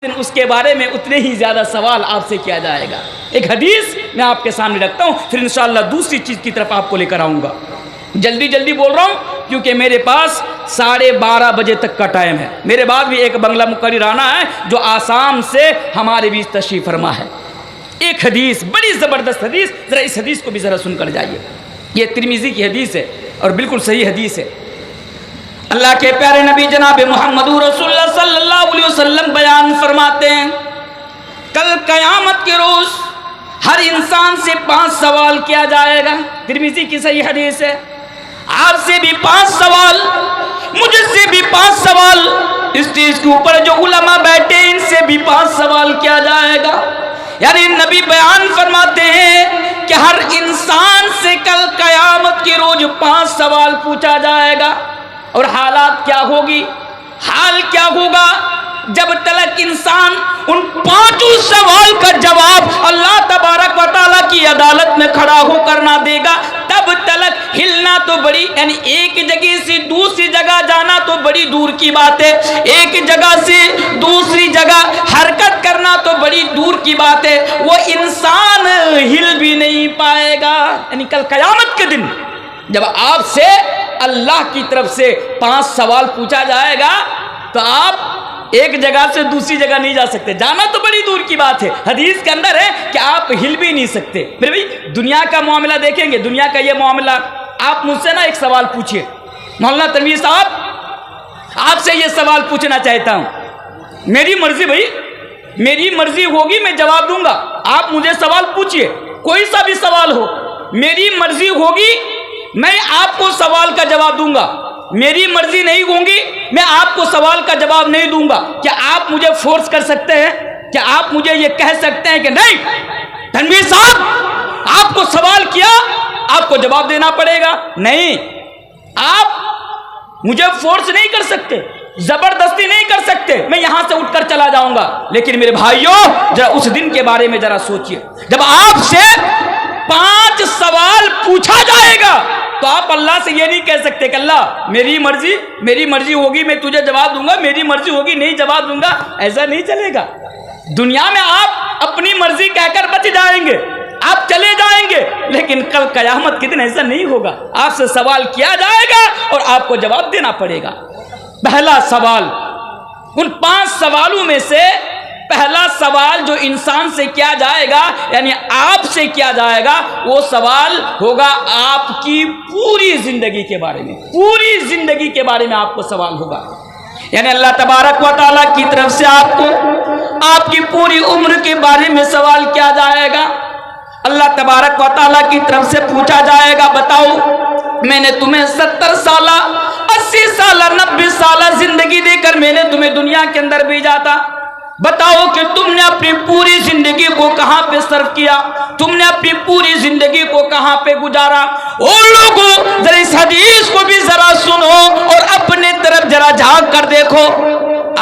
उसके बारे में उतने ही ज़्यादा सवाल आपसे किया जाएगा। एक हदीस मैं आपके सामने रखता हूँ, फिर इंशाअल्लाह दूसरी चीज़ की तरफ आपको लेकर आऊँगा। जल्दी जल्दी बोल रहा हूँ क्योंकि मेरे पास 12:30 बजे तक का टाइम है। मेरे बाद भी एक बंगला मुकर्रिर आना है जो आसाम से हमारे बीच तशरीफ़ फरमा है। एक हदीस, बड़ी ज़बरदस्त हदीस, ज़रा इस हदीस को भी ज़रा सुनकर जाइए। ये तिरमिज़ी की हदीस है और बिल्कुल सही हदीस है। अल्लाह के प्यारे नबी जनाब मोहम्मद रसूलुल्लाह सल्लल्लाहु अलैहि वसल्लम बयान फरमाते हैं, कल क़यामत के रोज़ हर इंसान से 5 सवाल किया जाएगा। तिरमिज़ी की सही हदीस है। आपसे भी 5 सवाल, मुझसे भी 5 सवाल, इस चीज़ के ऊपर जो उलमा बैठे इनसे भी 5 सवाल किया जाएगा। यानी नबी बयान फरमाते हैं कि हर इंसान से कल क़यामत के रोज़ 5 सवाल पूछा जाएगा। और हालात क्या होगी, हाल क्या होगा जब तलक इंसान उन 5 सवाल का जवाब अल्लाह तबारक व तआला की अदालत में खड़ा होकर ना देगा, तब तलक हिलना तो बड़ी, यानी एक जगह से दूसरी जगह जाना तो बड़ी दूर की बात है, एक जगह से दूसरी जगह हरकत करना तो बड़ी दूर की बात है, वो इंसान हिल भी नहीं पाएगा। यानी कल क़यामत के दिन जब आपसे अल्लाह की तरफ से 5 सवाल पूछा जाएगा तो आप एक जगह से दूसरी जगह नहीं जा सकते। जाना तो बड़ी दूर की बात है, हदीस के अंदर है कि आप हिल भी नहीं सकते। मेरे भाई दुनिया का मामला देखेंगे, दुनिया का ये मामला, आप मुझसे ना एक सवाल पूछिए। मौलाना तनवीर साहब आपसे ये सवाल पूछना चाहता हूँ, मेरी मर्जी भाई, मेरी मर्जी होगी मैं जवाब दूंगा। आप मुझे सवाल पूछिए, कोई सा भी सवाल हो, मेरी मर्जी होगी मैं आपको सवाल का जवाब दूंगा। मेरी मर्जी नहीं होगी मैं आपको सवाल का जवाब नहीं दूंगा। क्या आप मुझे फोर्स कर सकते हैं? क्या आप मुझे ये कह सकते हैं कि नहीं तनवीर साहब आपको सवाल किया आपको जवाब देना पड़ेगा? नहीं, आप मुझे फोर्स नहीं कर सकते, जबरदस्ती नहीं कर सकते, मैं यहां से उठकर चला जाऊंगा। लेकिन मेरे भाइयों जरा उस दिन के बारे में जरा सोचिए जब आपसे 5 सवाल पूछा जाएगा तो आप अल्लाह से ये नहीं कह सकते कि अल्लाह मेरी मर्जी होगी मैं तुझे जवाब दूंगा, मेरी मर्जी होगी नहीं जवाब दूंगा। ऐसा नहीं चलेगा। दुनिया में आप अपनी मर्जी कहकर बच जाएंगे, आप चले जाएंगे, लेकिन कल क़यामत के दिन ऐसा नहीं होगा। आपसे सवाल किया जाएगा और आपको जवाब देना पड़ेगा। पहला सवाल, उन 5 सवालों में से पहला सवाल जो इंसान से किया जाएगा, यानी आपसे किया जाएगा, वो सवाल होगा आपकी पूरी जिंदगी के बारे में। पूरी जिंदगी के बारे में आपको सवाल होगा। यानी अल्लाह तबारक व तआला की तरफ से आपको आपकी पूरी उम्र के बारे में सवाल किया जाएगा। अल्लाह तबारक व तआला की तरफ से पूछा जाएगा, बताओ मैंने तुम्हें 70 साल 80 साल 90 साल जिंदगी देकर मैंने तुम्हें दुनिया के अंदर भेजा था, बताओ कि तुमने अपनी पूरी जिंदगी को कहां पे सर्व किया, तुमने अपनी पूरी जिंदगी को कहां पे गुजारा। और लोगों जरा इस हदीस को भी जरा सुनो और अपने तरफ जरा झांक कर देखो।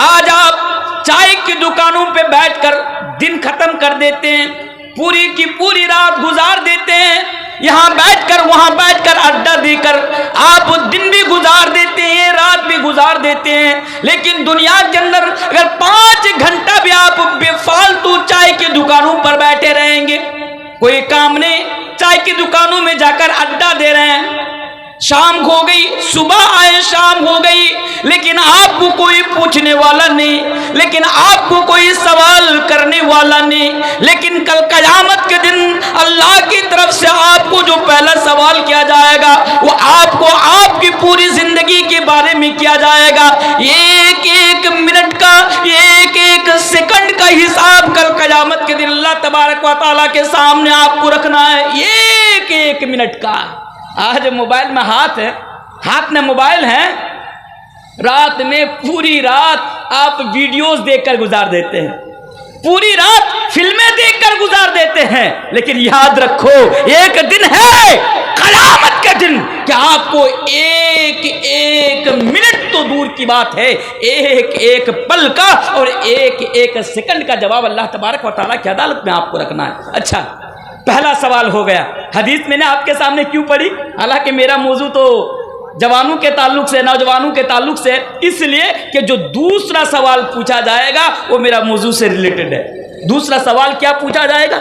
आज आप चाय की दुकानों पे बैठकर दिन खत्म कर देते हैं, पूरी की पूरी रात गुजार देते हैं, यहाँ बैठकर वहां बैठकर अड्डा देकर आप दिन भी गुजार देते हैं, रात भी गुजार देते हैं। लेकिन दुनिया के अंदर अगर 5 घंटा भी आप बेफालतू चाय की दुकानों पर बैठे रहेंगे, कोई काम नहीं, चाय की दुकानों में जाकर अड्डा दे रहे हैं, शाम हो गई, सुबह आए शाम हो गई, लेकिन आपको कोई पूछने वाला नहीं, लेकिन आपको कोई सवाल करने वाला नहीं। लेकिन कल क़यामत के दिन अल्लाह की तरफ से आपको जो पहला सवाल किया जाएगा वो आपको आपकी पूरी जिंदगी के बारे में किया जाएगा। एक एक मिनट का, एक एक सेकंड का हिसाब कल क़यामत के दिन अल्लाह तबारक व तआला के सामने आपको रखना है, एक एक मिनट का। आज मोबाइल में हाथ है, हाथ में मोबाइल है, रात में पूरी रात आप वीडियोस देखकर गुजार देते हैं, पूरी रात फिल्में देखकर गुजार देते हैं। लेकिन याद रखो एक दिन है क़यामत के दिन कि आपको एक एक मिनट तो दूर की बात है, एक एक पल का और एक एक सेकंड का जवाब अल्लाह तबारक व तआला की अदालत में आपको रखना है। अच्छा, पहला सवाल हो गया। हदीस मैंने आपके सामने क्यों पढ़ी, हालांकि मेरा मौजू तो जवानों के ताल्लुक से, नौजवानों के ताल्लुक से, इसलिए कि जो दूसरा सवाल पूछा जाएगा वो मेरा मौजू से रिलेटेड है। दूसरा सवाल क्या पूछा जाएगा?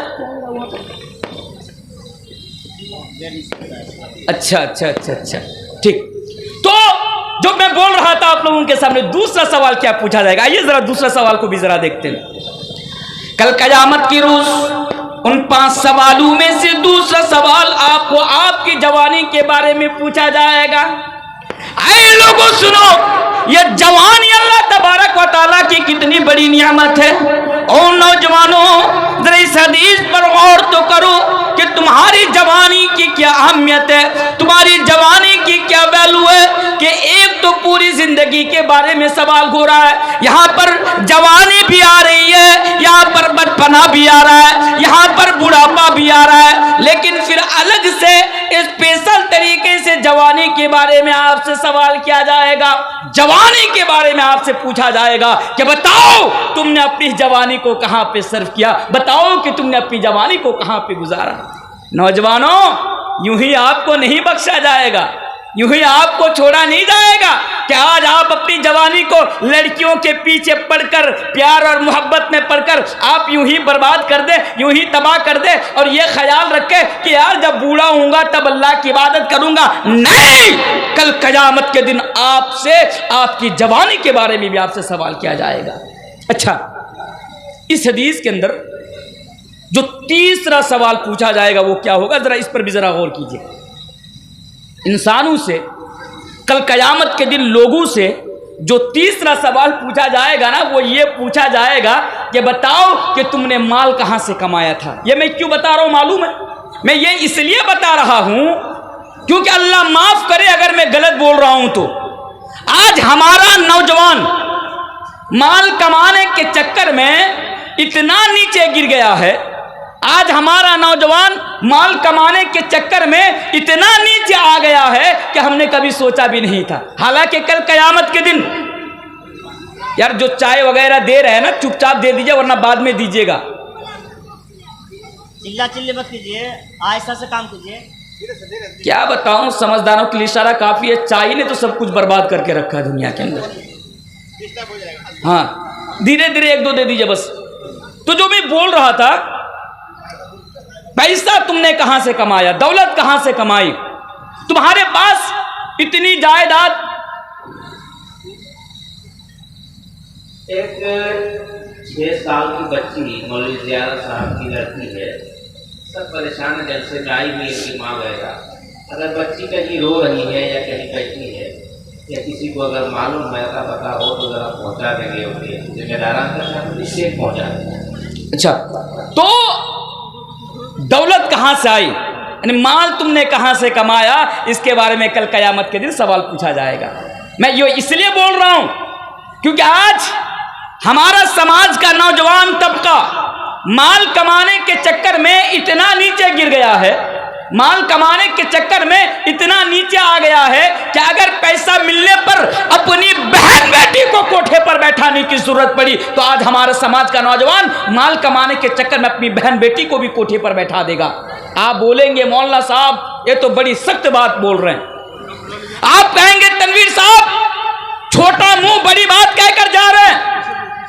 अच्छा, ठीक। तो जो मैं बोल रहा था आप लोगों के सामने, दूसरा सवाल क्या पूछा जाएगा, आइए जरा दूसरा सवाल को भी जरा देखते हैं। कल कयामत की रोज उन 5 सवालों में से दूसरा सवाल आपको आपकी जवानी के बारे में पूछा जाएगा। आए लोगों सुनो, ये जवानी अल्लाह तबारक व तआला की कितनी बड़ी नियामत है। और नौजवानों जरा इस हदीस पर गौर तो करो कि तुम्हारी जवानी की क्या अहमियत है, तुम्हारी जवानी की क्या वैल्यू है। कि एक तो पूरी जिंदगी के बारे में सवाल हो रहा है, यहाँ पर जवानी भी आ रही है, यहाँ पर बचपना भी आ रहा है, यहाँ पर बुढ़ापा भी आ रहा है, लेकिन फिर अलग से स्पेशल तरीके से जवानी के बारे में आपसे सवाल किया जाएगा। जवानी के बारे में आपसे पूछा जाएगा कि बताओ तुमने अपनी जवानी को कहां पे सर्व किया, बताओ कि तुमने अपनी जवानी को कहां पे गुजारा। नौजवानों, यूं ही आपको नहीं बख्शा जाएगा, यूं ही आपको छोड़ा नहीं जाएगा कि आज आप अपनी जवानी को लड़कियों के पीछे पड़कर, प्यार और मोहब्बत में पड़कर आप यूं ही बर्बाद कर दे, यूं ही तबाह कर दे और ये ख्याल रखे कि यार जब बूढ़ा होऊंगा तब अल्लाह की इबादत करूंगा। नहीं, कल कयामत के दिन आपसे आपकी जवानी के बारे में भी आपसे सवाल किया जाएगा। अच्छा, इस हदीस के अंदर जो तीसरा सवाल पूछा जाएगा वो क्या होगा, जरा इस पर भी जरा गौर कीजिए। इंसानों से कल कयामत के दिन लोगों से जो तीसरा सवाल पूछा जाएगा ना, वो ये पूछा जाएगा कि बताओ कि तुमने माल कहां से कमाया था। ये मैं क्यों बता रहा हूं मालूम है? मैं ये इसलिए बता रहा हूं क्योंकि अल्लाह माफ करे अगर मैं गलत बोल रहा हूं तो आज हमारा नौजवान माल कमाने के चक्कर में इतना नीचे गिर गया है, आज हमारा नौजवान माल कमाने के चक्कर में इतना नीचे आ गया है कि हमने कभी सोचा भी नहीं था। हालांकि कल कयामत के दिन यार जो चाय वगैरह दे रहे हैं ना, चुपचाप दे दीजिए वरना बाद में दीजिएगा। चिल्ला चिल्ले मत कीजिए, आहिस्ता से काम कीजिए। क्या बताऊं, समझदारों के लिए इशारा काफी है। चाय ने तो सब कुछ बर्बाद करके रखा है दुनिया के अंदर। हाँ, धीरे धीरे 1-2 दे दीजिए बस। तो जो मैं बोल रहा था, पैसा तुमने कहां से कमाया, दौलत कहां से कमाई, तुम्हारे पास इतनी जायदाद। एक 6 साल की बच्ची मौलवी ज़ियादा साहब की लड़की है, सब परेशान है जब से आई हुई इसकी माँ वगैरह। अगर बच्ची कहीं रो रही है या कहीं बैठी है या किसी को अगर मालूम है का पता हो तो जरा पहुँचा देंगे, उनके जिम्मेदारान के साथ इससे पहुँचा देंगे। अच्छा, तो दौलत कहां से आई, यानी माल तुमने कहां से कमाया, इसके बारे में कल कयामत के दिन सवाल पूछा जाएगा। मैं ये इसलिए बोल रहा हूं क्योंकि आज हमारा समाज का नौजवान तबका माल कमाने के चक्कर में इतना नीचे गिर गया है, माल कमाने के चक्कर में इतना नीचे आ गया है कि अगर पैसा मिलने पर अपनी बहन बेटी को कोठे पर बैठाने की जरूरत पड़ी तो आज हमारे समाज का नौजवान माल कमाने के चक्कर में अपनी बहन बेटी को भी कोठे पर बैठा देगा। आप बोलेंगे मौलाना साहब ये तो बड़ी सख्त बात बोल रहे हैं। आप कहेंगे तनवीर साहब छोटा मुंह बड़ी बात कहकर जा रहे हैं।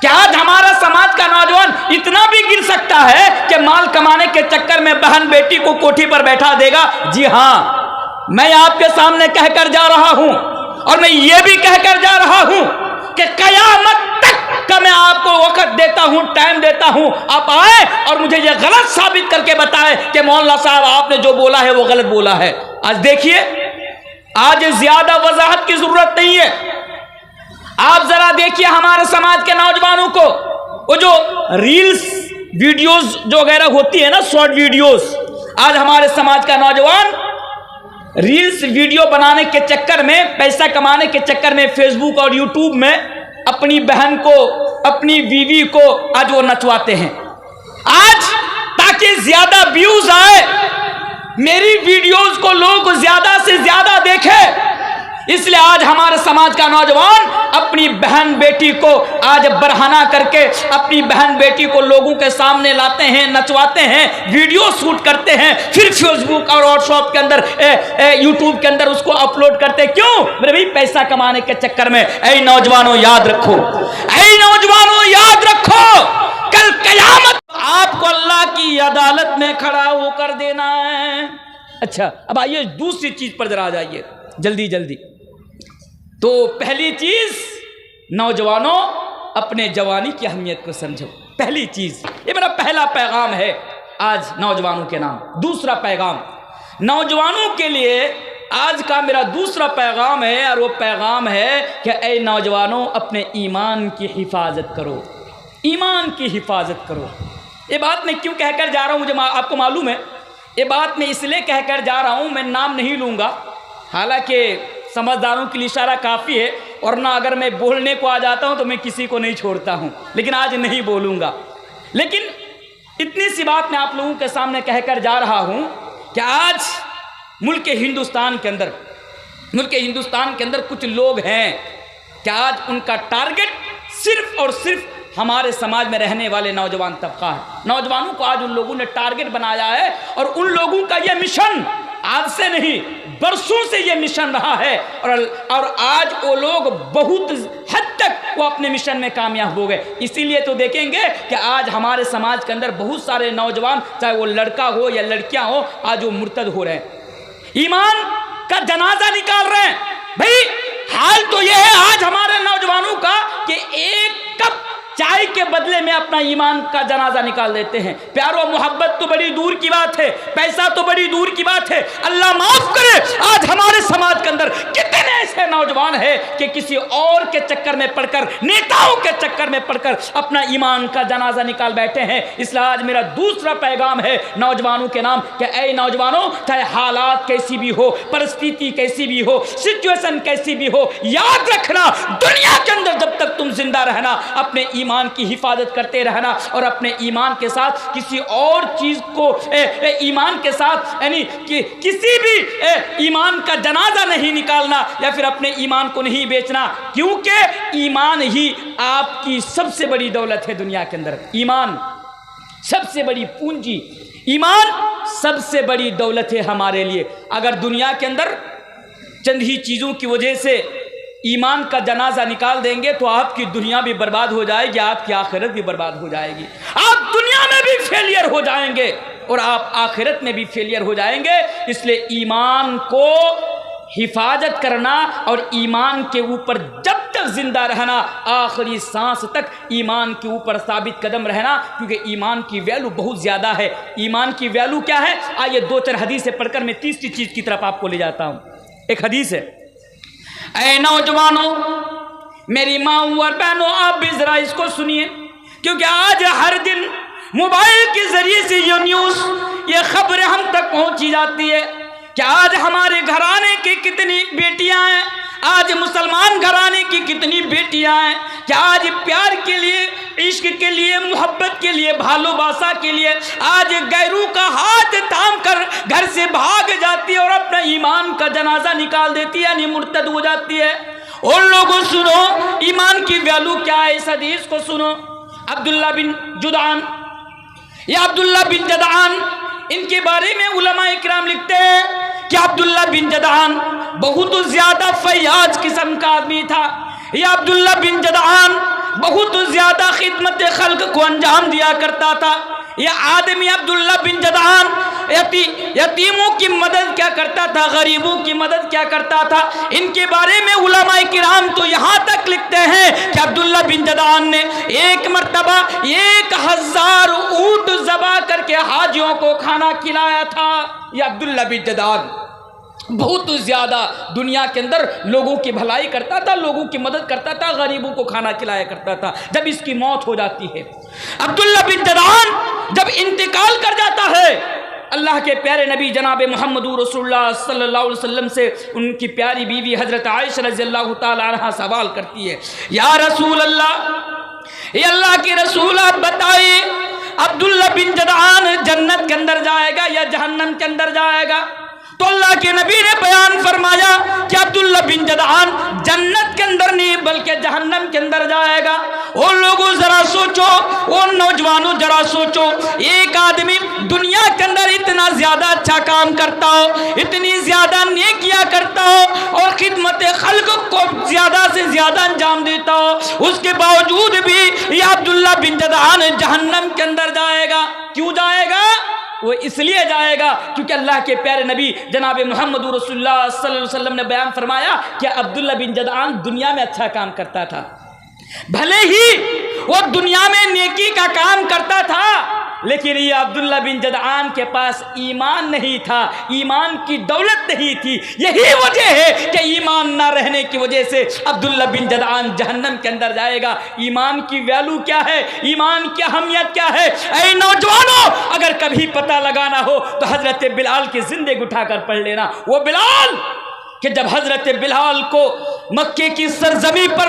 क्या आज हमारा समाज का नौजवान इतना भी गिर सकता है कि माल कमाने के चक्कर में बहन बेटी को कोठी पर बैठा देगा? जी हां, मैं आपके सामने कहकर जा रहा हूं और मैं ये भी कहकर जा रहा हूं कि कयामत तक का मैं आपको वक्त देता हूं, टाइम देता हूं, आप आए और मुझे ये गलत साबित करके बताएं कि मौलाना साहब आपने जो बोला है वो गलत बोला है। आज देखिए, आज ज्यादा वजाहत की जरूरत नहीं है। आप जरा देखिए हमारे समाज के नौजवानों को, वो जो रील्स वीडियोस जो वगैरह होती है ना, शॉर्ट वीडियोस, आज हमारे समाज का नौजवान रील्स वीडियो बनाने के चक्कर में, पैसा कमाने के चक्कर में फेसबुक और यूट्यूब में अपनी बहन को, अपनी बीवी को आज वो नचवाते हैं। आज ताकि ज्यादा व्यूज आए, मेरी वीडियोस को लोग ज्यादा से ज्यादा देखें, इसलिए आज हमारे समाज का नौजवान अपनी बहन बेटी को आज बरहना करके अपनी बहन बेटी को लोगों के सामने लाते हैं, नचवाते हैं, वीडियो शूट करते हैं, फिर फेसबुक और व्हाट्सएप के अंदर यूट्यूब के अंदर उसको अपलोड करते हैं। क्यों? मेरे भाई पैसा कमाने के चक्कर में। ऐ नौजवानों याद रखो, ऐ नौजवानों याद रखो, कल कयामत आपको अल्लाह की अदालत में खड़ा होकर देना है। अच्छा, अब आइए दूसरी चीज पर जरा आ जाइए जल्दी जल्दी। तो पहली चीज, नौजवानों अपने जवानी की अहमियत को समझो। पहली चीज, ये मेरा पहला पैगाम है आज नौजवानों के नाम। दूसरा पैगाम नौजवानों के लिए आज का मेरा दूसरा पैगाम है, और वो पैगाम है कि ऐ नौजवानों अपने ईमान की हिफाजत करो, ईमान की हिफाजत करो। ये बात मैं क्यों कहकर जा रहा हूँ, मुझे आपको मालूम है। ये बात मैं इसलिए कहकर जा रहा हूँ, मैं नाम नहीं लूँगा, हालांकि समझदारों के लिए इशारा काफ़ी है, और ना अगर मैं बोलने को आ जाता हूँ तो मैं किसी को नहीं छोड़ता हूँ, लेकिन आज नहीं बोलूँगा। लेकिन इतनी सी बात मैं आप लोगों के सामने कहकर जा रहा हूँ कि आज मुल्क हिंदुस्तान के अंदर कुछ लोग हैं कि आज उनका टारगेट सिर्फ और सिर्फ हमारे समाज में रहने वाले नौजवान तबका है। नौजवानों को आज उन लोगों ने टारगेट बनाया है, और उन लोगों का यह मिशन आज से नहीं बरसों से यह मिशन रहा है, और आज वो लोग बहुत हद तक वो अपने मिशन में कामयाब हो गए। इसीलिए तो देखेंगे कि आज हमारे समाज के अंदर बहुत सारे नौजवान, चाहे वो लड़का हो या लड़कियां हो, आज वो मुर्तद हो रहे हैं, ईमान का जनाजा निकाल रहे हैं। भाई हाल तो यह है आज हमारे नौजवानों का कि एक कप चाय के बदले में अपना ईमान का जनाजा निकाल देते हैं। प्यारो, मोहब्बत तो बड़ी दूर की बात है, पैसा तो बड़ी दूर की बात है, अल्लाह माफ करे आज हमारे समाज के अंदर कितने ऐसे नौजवान हैं कि किसी और के चक्कर में पड़कर, नेताओं के चक्कर में पड़कर अपना ईमान का जनाजा निकाल बैठे हैं। इसलिए आज मेरा दूसरा पैगाम है नौजवानों के नाम कि ऐ नौजवानों, चाहे हालात कैसी भी हो, परिस्थिति कैसी भी हो, सिचुएशन कैसी भी हो, याद रखना दुनिया के अंदर जब तक तुम जिंदा रहना अपने ईमान की हिफाजत करते रहना, और अपने ईमान के साथ किसी और चीज को ईमान के साथ यानी कि किसी भी ईमान का जनाजा नहीं निकालना, या फिर अपने ईमान को नहीं बेचना, क्योंकि ईमान ही आपकी सबसे बड़ी दौलत है दुनिया के अंदर। ईमान सबसे बड़ी पूंजी, ईमान सबसे बड़ी दौलत है हमारे लिए। अगर दुनिया के अंदर चंद ही चीजों की वजह से ईमान का जनाजा निकाल देंगे तो आपकी दुनिया भी बर्बाद हो जाएगी, आपकी आखिरत भी बर्बाद हो जाएगी। आप दुनिया में भी फेलियर हो जाएंगे और आप आखिरत में भी फेलियर हो जाएंगे। इसलिए ईमान को हिफाजत करना और ईमान के ऊपर जब तक जिंदा रहना, आखिरी सांस तक ईमान के ऊपर साबित कदम रहना, क्योंकि ईमान की वैल्यू बहुत ज़्यादा है। ईमान की वैल्यू क्या है? आइए दो चार हदीसें पढ़कर मैं तीसरी चीज़ की तरफ आपको ले जाता हूँ। एक हदीस है, ऐ नौजवानों, मेरी माँ और बहनों, आप भी जरा इसको सुनिए, क्योंकि आज हर दिन मोबाइल के जरिए से ये न्यूज़, ये खबरें हम तक पहुंची जाती है कि आज हमारे घराने की कितनी बेटियां हैं, आज मुसलमान घराने की कितनी बेटियां हैं कि आज प्यार के लिए, इश्क के लिए, मोहब्बत के लिए, भालोबासा के लिए आज गैरों का हाथ थाम कर घर से भाग जाती है और अपना ईमान का जनाजा निकाल देती है, यानी मुर्तद हो जाती है। और लोगों सुनो, ईमान की वैल्यू क्या है, इस हदीस को सुनो। अब्दुल्ला बिन जुदान, या अब्दुल्ला बिन जदान, इनके बारे में उलमा इकराम लिखते हैं कि अब्दुल्ला बिन जदान बहुत ज्यादा फयाज किस्म का आदमी था। यह अब्दुल्ला बिन जदान बहुत ज्यादा खिदमत खल्क को अंजाम दिया करता था। यह आदमी अब्दुल्ला बिन जदान यतीमों की मदद क्या करता था, गरीबों की मदद क्या करता था। इनके बारे में उलमा किराम तो यहाँ तक लिखते हैं कि अब्दुल्ला बिन जदान ने एक मर्तबा 1000 ऊंट ज़बा करके हाजियों को खाना खिलाया था। यह अब्दुल्ला बिन जदान बहुत ज़्यादा दुनिया के अंदर लोगों की भलाई करता था, लोगों की मदद करता था, गरीबों को खाना खिलाया करता था। जब इसकी मौत हो जाती है, अब्दुल्ला बिन जदान जब इंतकाल कर जाता है, अल्लाह के प्यारे नबी जनाब मोहम्मदुर रसूलुल्लाह सल्लल्लाहु अलैहि वसल्लम से उनकी प्यारी बीवी हज़रत आयशा रज़ियल्लाहु ताला अन्हा सवाल करती है, या रसूल अल्लाह, ये अल्लाह के रसूल आप बताइए, अब्दुल्ला बिन जदान जन्नत के अंदर जाएगा या जहन्नम के अंदर जाएगा? तो अल्लाह के नबी ने बयान फरमाया कि अब्दुल्ला बिन जदआन जन्नत के अंदर नहीं बल्कि जहन्नम के अंदर जाएगा। और लोगों जरा सोचो, और नौजवानों जरा सोचो, एक आदमी दुनिया के अंदर इतना ज्यादा अच्छा काम करता हो, इतनी ज्यादा नेकियां करता हो और खिदमत खल्क को ज्यादा से ज्यादा अंजाम देता हो, उसके बावजूद भी ये अब्दुल्ला बिन जदआन जहन्नम के अंदर जाएगा। क्यों जाएगा? वो इसलिए जाएगा क्योंकि अल्लाह के प्यारे नबी जनाब मोहम्मद रसूलुल्लाह सल्लल्लाहु अलैहि वसल्लम ने बयान फरमाया कि अब्दुल्ला बिन जदआन दुनिया में अच्छा काम करता था, भले ही वो दुनिया में नेकी का काम करता था, लेकिन ये अब्दुल्ला बिन जदआन के पास ईमान नहीं था, ईमान की दौलत नहीं थी। यही वजह है कि ईमान ना रहने की वजह से अब्दुल्ला बिन जदआन जहन्नम के अंदर जाएगा। ईमान की वैल्यू क्या है, ईमान की अहमियत क्या है? ऐ नौजवानों, अगर कभी पता लगाना हो तो हजरत बिलाल की जिंदगी उठाकर पढ़ लेना। वो बिलाल कि जब हजरत बिलाल को मक्के की सरजमी पर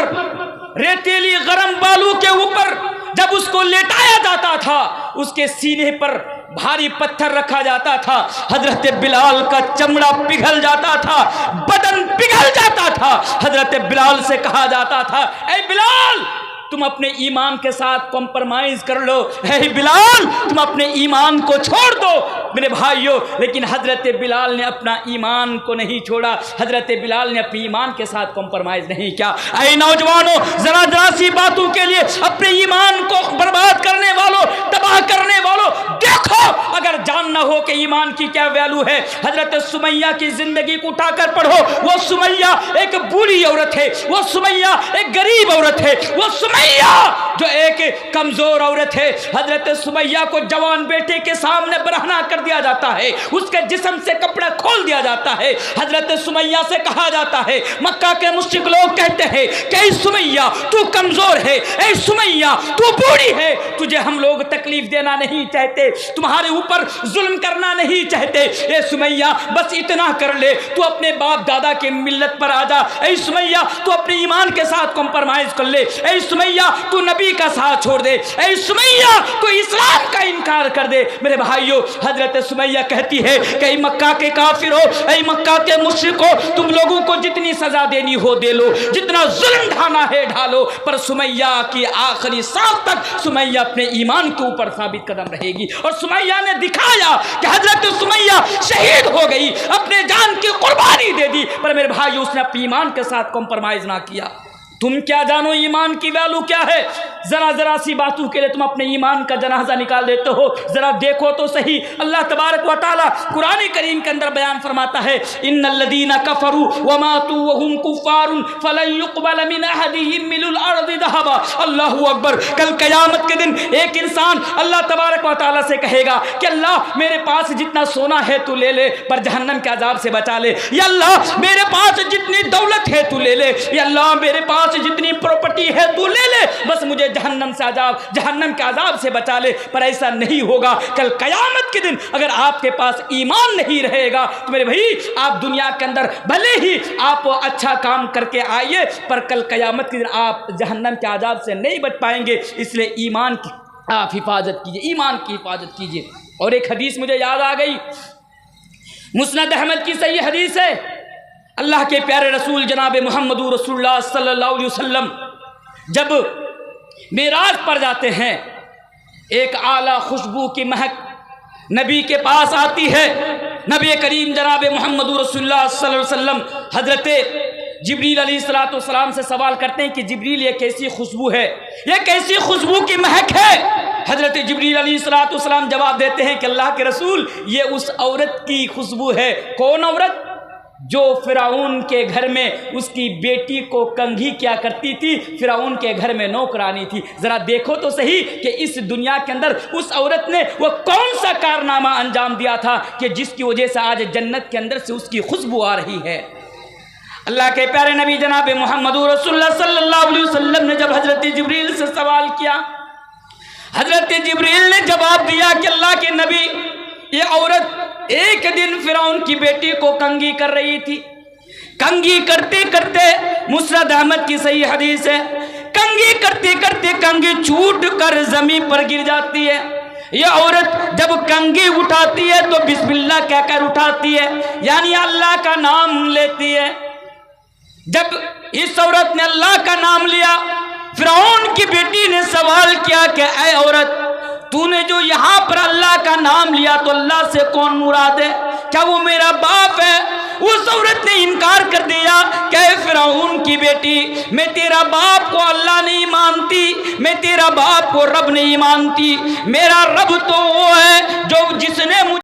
रेतीली गरम बालू के ऊपर जब उसको लेटाया जाता था, उसके सीने पर भारी पत्थर रखा जाता था, हजरत बिलाल का चमड़ा पिघल जाता था, बदन पिघल जाता था। हजरत बिलाल से कहा जाता था, ऐ बिलाल तुम अपने ईमान के साथ कॉम्प्रोमाइज कर लो, है बिलाल तुम अपने ईमान को छोड़ दो मेरे भाइयों। लेकिन हजरत बिलाल ने अपना ईमान को नहीं छोड़ा, हजरत बिलाल ने अपने ईमान के साथ कॉम्प्रोमाइज नहीं किया। ऐ नौजवानों, जरा जरा सी बातों के लिए अपने ईमान को बर्बाद करने वालों, तबाह करने वालों, देखो अगर जानना हो कि ईमान की क्या वैल्यू है, हजरत सुमैया की जिंदगी को उठाकर पढ़ो। वो सुमैया एक बूढ़ी औरत है, वो सुमैया एक गरीब औरत है, वो सुमैया जो एक कमजोर औरत है। हजरत सुमैया को जवान बेटे के सामने बरहना कर दिया जाता है, उसके जिस्म से कपड़ा खोल दिया जाता है। हजरत सुमैया से कहा जाता है, मक्का के मुश्रिक लोग कहते हैं कि सुमैया तू कमजोर है, ऐ सुमैया तू बूढ़ी है, तुझे हम लोग तकलीफ देना नहीं चाहते, तुम्हारे ऊपर जुल्म करना नहीं चाहते। ऐ सुमैया बस इतना कर ले, तू अपने बाप दादा के मिल्लत पर आ जा। ऐ सुमैया तू अपने ईमान के साथ कॉम्प्रोमाइज कर ले। ऐ सुमैया तू नबी का साथ छोड़ दे। ऐ सुमैया तू इस्लाम का इनकार कर दे। मेरे भाइयों, हजरत सुमैया कहती है कि मक्का के काफिर हो, ऐ मक्का के मुश्रिक हो, तुम लोगों को जितनी सजा देनी हो दे लो, जितना जुल्म ढाना है ढालो, पर सुमैया की आखिरी सांस तक सुमैया अपने ईमान के ऊपर साबित कदम रहेगी। और सुमैया ने दिखाया कि हजरत सुमैया शहीद हो गई, अपने जान की कुर्बानी दे दी, पर मेरे भाई उसने अपने ईमान के साथ कॉम्प्रोमाइज ना किया। तुम क्या जानो ईमान की वैल्यू क्या है? जरा जरा सी बातों के लिए तुम अपने ईमान का जनाजा निकाल देते हो। जरा देखो तो सही, अल्लाह तबारक व तआला कुरान करीम के अंदर बयान फरमाता है, इन्नल्लज़ीना कफरू व मातू व हुम कुफ्फारुन फलन युक़बल मिन अहदिहिम मिलुल अर्दि ज़हबा। अल्लाहु अकबर। कल क़यामत के दिन एक इंसान अल्लाह तबारक व तआला से कहेगा कि अल्लाह मेरे पास जितना सोना है तू ले ले, पर जहन्नम के अजाब से बचा ले। या अल्लाह मेरे पास जितनी दौलत है तू ले ले। या अल्लाह मेरे पास जितनी प्रॉपर्टी है तू ले ले, बस मुझे जहन्नम के अजाब से बचा ले। पर ऐसा नहीं होगा। कल कयामत के दिन अगर आपके पास ईमान नहीं रहेगा तो मेरे भाई आप दुनिया के अंदर भले ही आप अच्छा काम करके आइए, पर कल कयामत के दिन आप जहन्नम के अजाब से नहीं बच पाएंगे। इसलिए ईमान की आप हिफाजत कीजिए, ईमान की हिफाजत कीजिए। और एक हदीस मुझे याद आ गई, मुस्नद अहमद की सही हदीस है। अल्लाह के प्यारे रसूल जनाब मोहम्मद रसूलुल्लाह सल्लल्लाहु अलैहि वसल्लम जब मेराज पर जाते हैं, एक आला खुशबू की महक नबी के पास आती है। नबी करीम जनाब मोहम्मद रसूलुल्लाह सल्लल्लाहु अलैहि वसल्लम हजरत जिब्रील अलैहिस्सलाम से सवाल करते हैं कि जिब्रील ये कैसी खुशबू है, ये कैसी खुशबू की महक है? हजरत जिब्रील अलैहिस्सलाम जवाब देते हैं कि अल्लाह के रसूल ये उस औरत की खुशबू है। कौन औरत? जो फिरौन के घर में उसकी बेटी को कंघी किया करती थी, फिरौन के घर में नौकरानी थी। ज़रा देखो तो सही कि इस दुनिया के अंदर उस औरत ने वो कौन सा कारनामा अंजाम दिया था कि जिसकी वजह से आज जन्नत के अंदर से उसकी खुशबू आ रही है। अल्लाह के प्यारे नबी जनाब मोहम्मद रसूलुल्लाह सल्लल्लाहु अलैहि वसल्लम ने जब हजरत जिब्रील से सवाल किया, हजरत जिब्रील ने जवाब दिया कि अल्लाह के नबी, ये औरत एक दिन फिरौन की बेटी को कंघी कर रही थी। कंघी करते करते, मुस्नद अहमद की सही हदीस है, कंघी करते करते कंघी छूट कर जमीन पर गिर जाती है। ये औरत जब कंघी उठाती है तो बिस्मिल्लाह कहकर उठाती है, यानी अल्लाह का नाम लेती है। जब इस औरत ने अल्लाह का नाम लिया, फिरौन की बेटी ने सवाल किया कि ऐ औरत, तूने जो यहाँ पर अल्लाह का नाम लिया तो अल्लाह से कौन मुराद है? क्या वो मेरा बाप है? उस औरत ने इनकार कर दिया कि फिरौन की बेटी, मैं तेरा बाप को अल्लाह नहीं मानती, मैं तेरा बाप को रब नहीं मानती, मेरा रब तो वो है